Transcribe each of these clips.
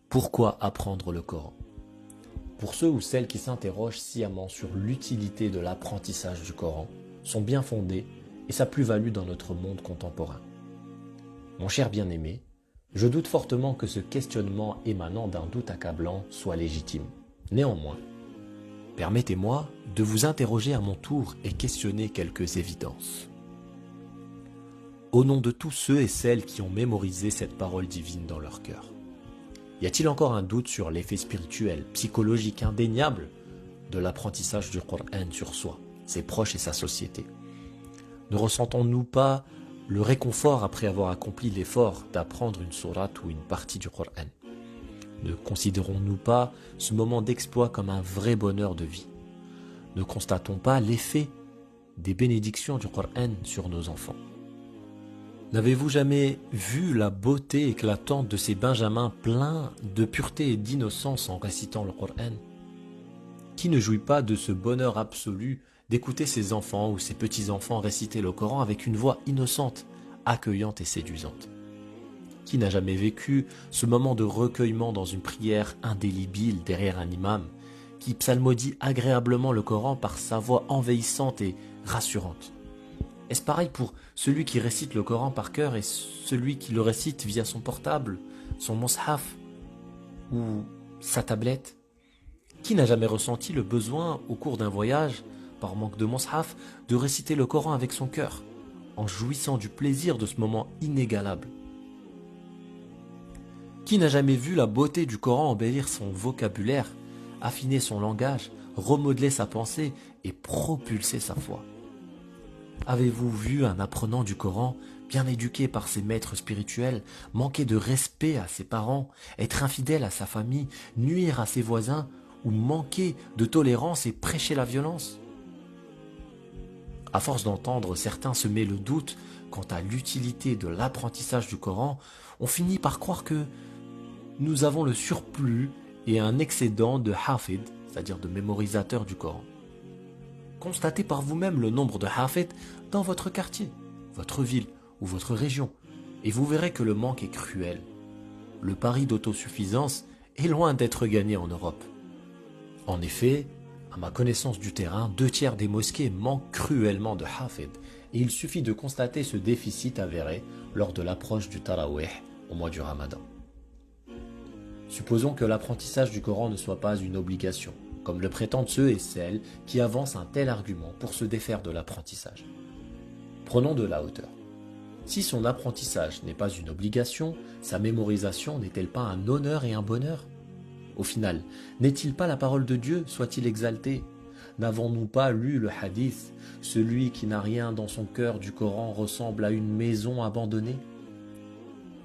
Pourquoi apprendre le Coran? Pour ceux ou celles qui s'interrogent sciemment sur l'utilité de l'apprentissage du Coran, sont bien fondés et sa plus-value dans notre monde contemporain. Mon cher bien-aimé, je doute fortement que ce questionnement émanant d'un doute accablant soit légitime. Néanmoins, permettez-moi de vous interroger à mon tour et questionner quelques évidences. Au nom de tous ceux et celles qui ont mémorisé cette parole divine dans leur cœur, y a-t-il encore un doute sur l'effet spirituel, psychologique indéniable de l'apprentissage du Coran sur soi, ses proches et sa société? Ne ressentons-nous pas le réconfort après avoir accompli l'effort d'apprendre une sourate ou une partie du Coran? Ne considérons-nous pas ce moment d'exploit comme un vrai bonheur de vie? Ne constatons pas l'effet des bénédictions du Coran sur nos enfants? N'avez-vous jamais vu la beauté éclatante de ces benjamins pleins de pureté et d'innocence en récitant le Coran? Qui ne jouit pas de ce bonheur absolu d'écouter ses enfants ou ses petits-enfants réciter le Coran avec une voix innocente, accueillante et séduisante? Qui n'a jamais vécu ce moment de recueillement dans une prière indélébile derrière un imam, qui psalmodie agréablement le Coran par sa voix envahissante et rassurante? Est-ce pareil pour celui qui récite le Coran par cœur et celui qui le récite via son portable, son mushaf ou sa tablette? Qui n'a jamais ressenti le besoin, au cours d'un voyage, par manque de mushaf, de réciter le Coran avec son cœur, en jouissant du plaisir de ce moment inégalable? Qui n'a jamais vu la beauté du Coran embellir son vocabulaire, affiner son langage, remodeler sa pensée et propulser sa foi? Avez-vous vu un apprenant du Coran, bien éduqué par ses maîtres spirituels, manquer de respect à ses parents, être infidèle à sa famille, nuire à ses voisins, ou manquer de tolérance et prêcher la violence? À force d'entendre certains semer le doute quant à l'utilité de l'apprentissage du Coran, on finit par croire que nous avons le surplus et un excédent de hafid, c'est-à-dire de mémorisateurs du Coran. Constatez par vous-même le nombre de hafid dans votre quartier, votre ville ou votre région, et vous verrez que le manque est cruel. Le pari d'autosuffisance est loin d'être gagné en Europe. En effet, à ma connaissance du terrain, 2/3 des mosquées manquent cruellement de hafid, et il suffit de constater ce déficit avéré lors de l'approche du Tarawih au mois du Ramadan. Supposons que l'apprentissage du Coran ne soit pas une obligation, comme le prétendent ceux et celles qui avancent un tel argument pour se défaire de l'apprentissage. Prenons de la hauteur. Si son apprentissage n'est pas une obligation, sa mémorisation n'est-elle pas un honneur et un bonheur? Au final, n'est-il pas la parole de Dieu, soit-il exalté? N'avons-nous pas lu le hadith: celui qui n'a rien dans son cœur du Coran ressemble à une maison abandonnée?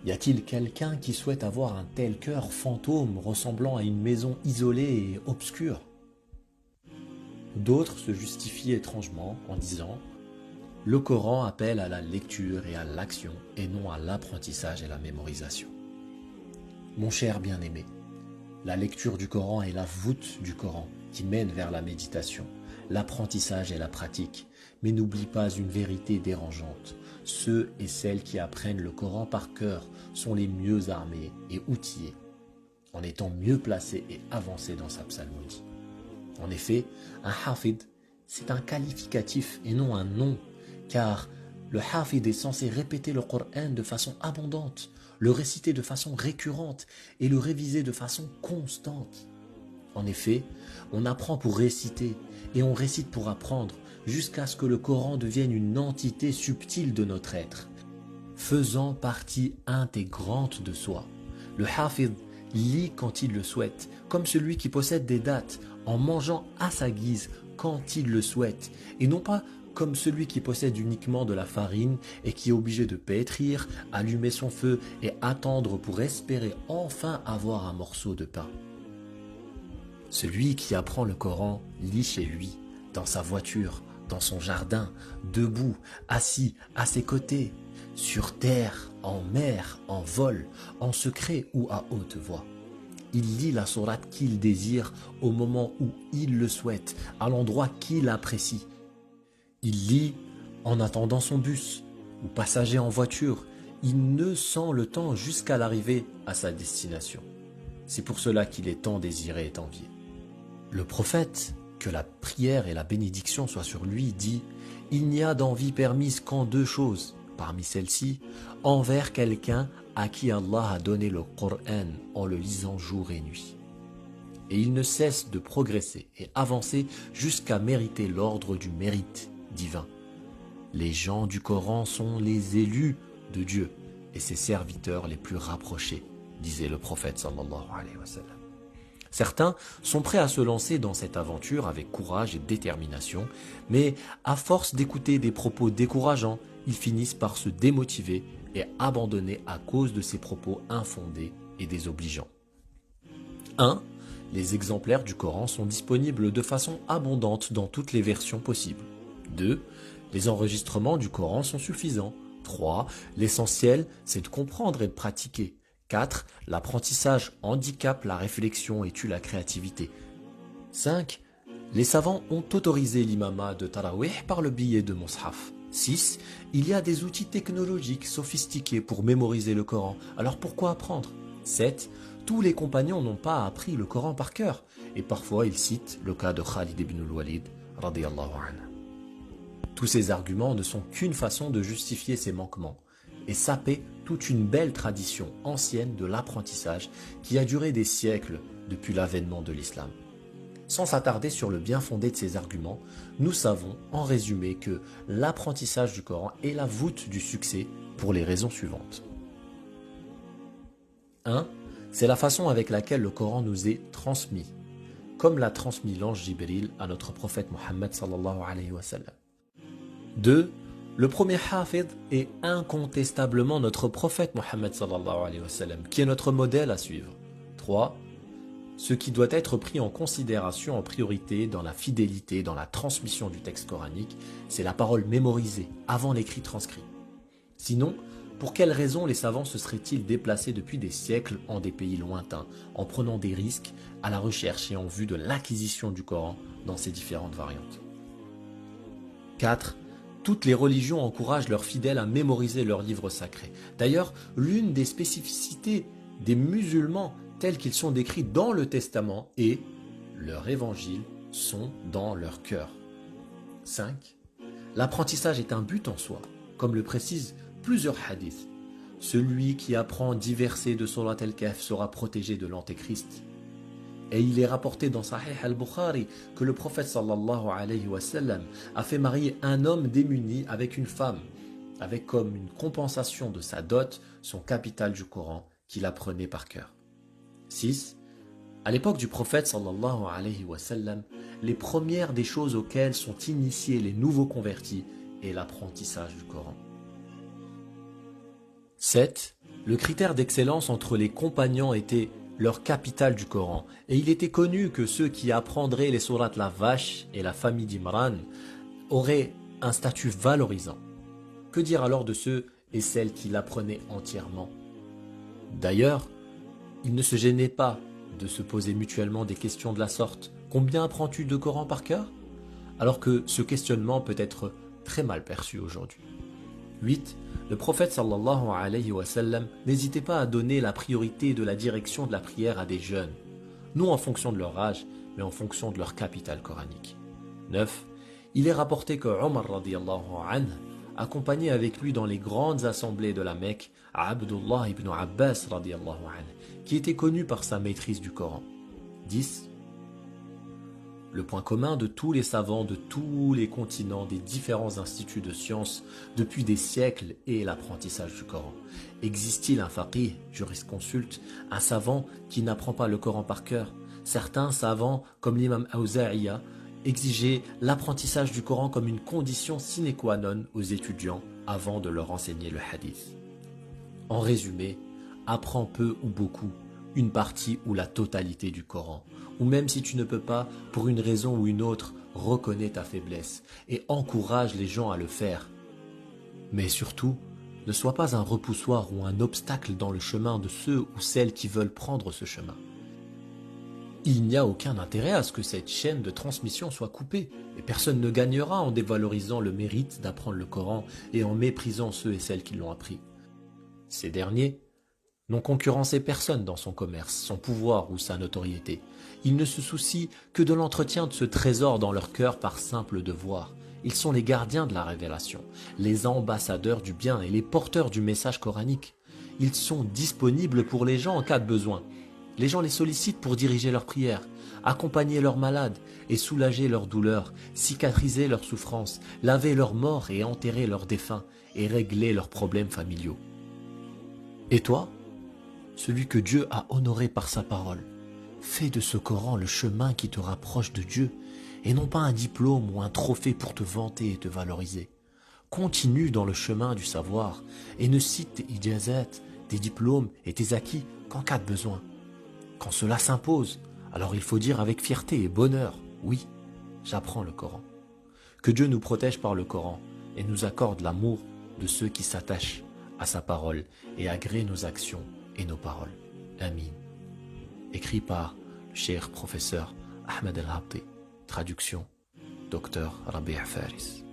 Y a-t-il quelqu'un qui souhaite avoir un tel cœur fantôme ressemblant à une maison isolée et obscure? D'autres se justifient étrangement en disant: le Coran appelle à la lecture et à l'action et non à l'apprentissage et la mémorisation. Mon cher bien-aimé, la lecture du Coran est la voûte du Coran qui mène vers la méditation, l'apprentissage et la pratique. Mais n'oublie pas une vérité dérangeante: ceux et celles qui apprennent le Coran par cœur sont les mieux armés et outillés, en étant mieux placés et avancés dans sa psalmodie. En effet, un hafid, c'est un qualificatif et non un nom, car le hafid est censé répéter le Coran de façon abondante, le réciter de façon récurrente et le réviser de façon constante. En effet, on apprend pour réciter et on récite pour apprendre, jusqu'à ce que le Coran devienne une entité subtile de notre être, faisant partie intégrante de soi. Le hafid lit quand il le souhaite, comme celui qui possède des dattes, en mangeant à sa guise quand il le souhaite, et non pas comme celui qui possède uniquement de la farine et qui est obligé de pétrir, allumer son feu et attendre pour espérer enfin avoir un morceau de pain. Celui qui apprend le Coran lit chez lui, dans sa voiture, dans son jardin, debout, assis à ses côtés, sur terre, en mer, en vol, en secret ou à haute voix. Il lit la sourate qu'il désire au moment où il le souhaite, à l'endroit qu'il apprécie. Il lit en attendant son bus ou passager en voiture. Il ne sent le temps jusqu'à l'arrivée à sa destination. C'est pour cela qu'il est tant désiré et envié. Le prophète, que la prière et la bénédiction soient sur lui, dit « Il n'y a d'envie permise qu'en deux choses, parmi celles-ci, envers quelqu'un à qui Allah a donné le Coran en le lisant jour et nuit. » Et il ne cesse de progresser et avancer jusqu'à mériter l'ordre du mérite divin. Les gens du Coran sont les élus de Dieu et ses serviteurs les plus rapprochés, disait le prophète sallallahu alayhi wa sallam. Certains sont prêts à se lancer dans cette aventure avec courage et détermination, mais à force d'écouter des propos décourageants, ils finissent par se démotiver et abandonner à cause de ces propos infondés et désobligeants. 1. Les exemplaires du Coran sont disponibles de façon abondante dans toutes les versions possibles. 2. Les enregistrements du Coran sont suffisants. 3. L'essentiel, c'est de comprendre et de pratiquer. 4. L'apprentissage handicape la réflexion et tue la créativité. 5. Les savants ont autorisé l'imama de Tarawih par le biais de Mus'haf. 6. Il y a des outils technologiques sophistiqués pour mémoriser le Coran, alors pourquoi apprendre? 7. Tous les compagnons n'ont pas appris le Coran par cœur, et parfois ils citent le cas de Khalid ibn al-Walid, radiyallahu anhu. Tous ces arguments ne sont qu'une façon de justifier ces manquements, et saper toute une belle tradition ancienne de l'apprentissage qui a duré des siècles depuis l'avènement de l'islam. Sans s'attarder sur le bien fondé de ces arguments, nous savons en résumé que l'apprentissage du Coran est la voûte du succès pour les raisons suivantes. 1. C'est la façon avec laquelle le Coran nous est transmis, comme l'a transmis l'ange Jibril à notre prophète Mohammed sallallahu alayhi wa sallam. 2. Le premier hafid est incontestablement notre prophète Mohammed sallallahu alayhi wa sallam, qui est notre modèle à suivre. 3. Ce qui doit être pris en considération en priorité dans la fidélité, dans la transmission du texte coranique, c'est la parole mémorisée avant l'écrit transcrit. Sinon, pour quelles raisons les savants se seraient-ils déplacés depuis des siècles en des pays lointains, en prenant des risques à la recherche et en vue de l'acquisition du Coran dans ses différentes variantes? 4. Toutes les religions encouragent leurs fidèles à mémoriser leurs livres sacrés. D'ailleurs, l'une des spécificités des musulmans tels qu'ils sont décrits dans le Testament est leurs évangiles sont dans leur cœur. 5. L'apprentissage est un but en soi, comme le précisent plusieurs hadiths. Celui qui apprend 10 versets de Surat al-Kahf sera protégé de l'antéchrist. Et il est rapporté dans Sahih al-Bukhari que le prophète sallallahu alayhi wa sallam a fait marier un homme démuni avec une femme, avec comme une compensation de sa dot son capital du Coran qu'il apprenait par cœur. 6. À l'époque du prophète sallallahu alayhi wa sallam, les premières des choses auxquelles sont initiés les nouveaux convertis est l'apprentissage du Coran. 7. Le critère d'excellence entre les compagnons était leur capital du Coran, et il était connu que ceux qui apprendraient les sourates la vache et la famille d'Imran auraient un statut valorisant. Que dire alors de ceux et celles qui l'apprenaient entièrement? D'ailleurs, ils ne se gênaient pas de se poser mutuellement des questions de la sorte. Combien apprends-tu de Coran par cœur? Alors que ce questionnement peut être très mal perçu aujourd'hui. 8. Le prophète sallallahu alayhi wa sallam n'hésitait pas à donner la priorité de la direction de la prière à des jeunes, non en fonction de leur âge, mais en fonction de leur capital coranique. 9. Il est rapporté que Omar radiyallahu anhu accompagnait avec lui dans les grandes assemblées de la Mecque à Abdullah ibn Abbas radiyallahu anhu, qui était connu par sa maîtrise du Coran. 10. Le point commun de tous les savants de tous les continents des différents instituts de sciences depuis des siècles est l'apprentissage du Coran. Existe-t-il un faqih, jurisconsulte, un savant qui n'apprend pas le Coran par cœur? Certains savants, comme l'imam Awza'iya, exigeaient l'apprentissage du Coran comme une condition sine qua non aux étudiants avant de leur enseigner le hadith. En résumé, apprends peu ou beaucoup, une partie ou la totalité du Coran. Ou même si tu ne peux pas, pour une raison ou une autre, reconnais ta faiblesse et encourage les gens à le faire. Mais surtout, ne sois pas un repoussoir ou un obstacle dans le chemin de ceux ou celles qui veulent prendre ce chemin. Il n'y a aucun intérêt à ce que cette chaîne de transmission soit coupée, et personne ne gagnera en dévalorisant le mérite d'apprendre le Coran et en méprisant ceux et celles qui l'ont appris. Ces derniers n'ont concurrencé personne dans son commerce, son pouvoir ou sa notoriété. Ils ne se soucient que de l'entretien de ce trésor dans leur cœur par simple devoir. Ils sont les gardiens de la révélation, les ambassadeurs du bien et les porteurs du message coranique. Ils sont disponibles pour les gens en cas de besoin. Les gens les sollicitent pour diriger leurs prières, accompagner leurs malades et soulager leurs douleurs, cicatriser leurs souffrances, laver leurs morts et enterrer leurs défunts et régler leurs problèmes familiaux. Et toi, celui que Dieu a honoré par sa parole, fais de ce Coran le chemin qui te rapproche de Dieu et non pas un diplôme ou un trophée pour te vanter et te valoriser. Continue dans le chemin du savoir et ne cite tes ijazat, tes diplômes et tes acquis qu'en cas de besoin. Quand cela s'impose, alors il faut dire avec fierté et bonheur, oui, j'apprends le Coran. Que Dieu nous protège par le Coran et nous accorde l'amour de ceux qui s'attachent à sa parole et agrée nos actions et nos paroles. Amin. Écrit par le cheikh professeur Ahmed El-Habti. Traduction, Dr Rabi' Faris.